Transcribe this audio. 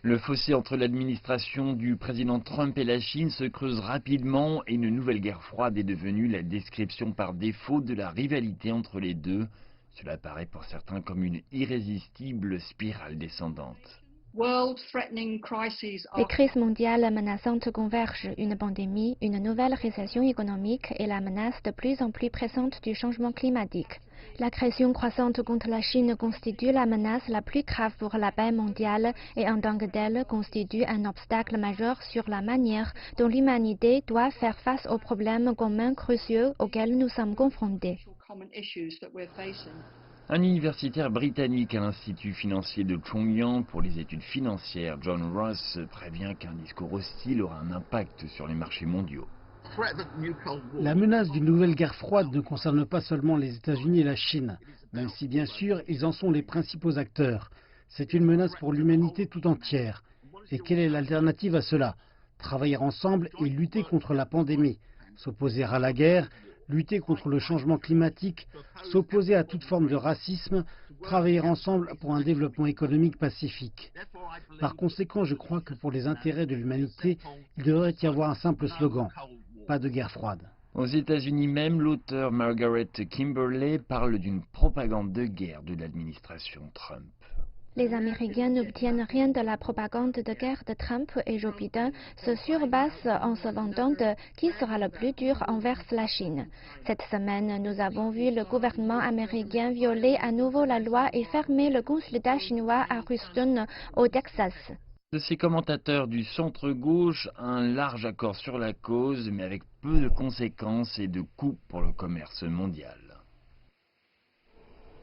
Le fossé entre l'administration du président Trump et la Chine se creuse rapidement et une nouvelle guerre froide est devenue la description par défaut de la rivalité entre les deux. Cela paraît pour certains comme une irrésistible spirale descendante. Les crises mondiales menaçantes convergent, une pandémie, une nouvelle récession économique et la menace de plus en plus pressante du changement climatique. L'agression croissante contre la Chine constitue la menace la plus grave pour la paix mondiale et en tant que telle constitue un obstacle majeur sur la manière dont l'humanité doit faire face aux problèmes communs cruciaux auxquels nous sommes confrontés. Un universitaire britannique à l'Institut financier de Pyongyang pour les études financières, John Ross, prévient qu'un discours hostile aura un impact sur les marchés mondiaux. La menace d'une nouvelle guerre froide ne concerne pas seulement les États-Unis et la Chine, même si bien sûr ils en sont les principaux acteurs. C'est une menace pour l'humanité tout entière. Et quelle est l'alternative à cela? Travailler ensemble et lutter contre la pandémie, s'opposer à la guerre, lutter contre le changement climatique, s'opposer à toute forme de racisme, travailler ensemble pour un développement économique pacifique. Par conséquent, je crois que pour les intérêts de l'humanité, il devrait y avoir un simple slogan: pas de guerre froide. Aux États-Unis même, l'auteur Margaret Kimberley parle d'une propagande de guerre de l'administration Trump. Les Américains n'obtiennent rien de la propagande de guerre de Trump et Joe Biden se surpassent en se vantant de qui sera le plus dur envers la Chine. Cette semaine, nous avons vu le gouvernement américain violer à nouveau la loi et fermer le consulat chinois à Houston, au Texas. De ces commentateurs du centre-gauche, un large accord sur la cause, mais avec peu de conséquences et de coûts pour le commerce mondial.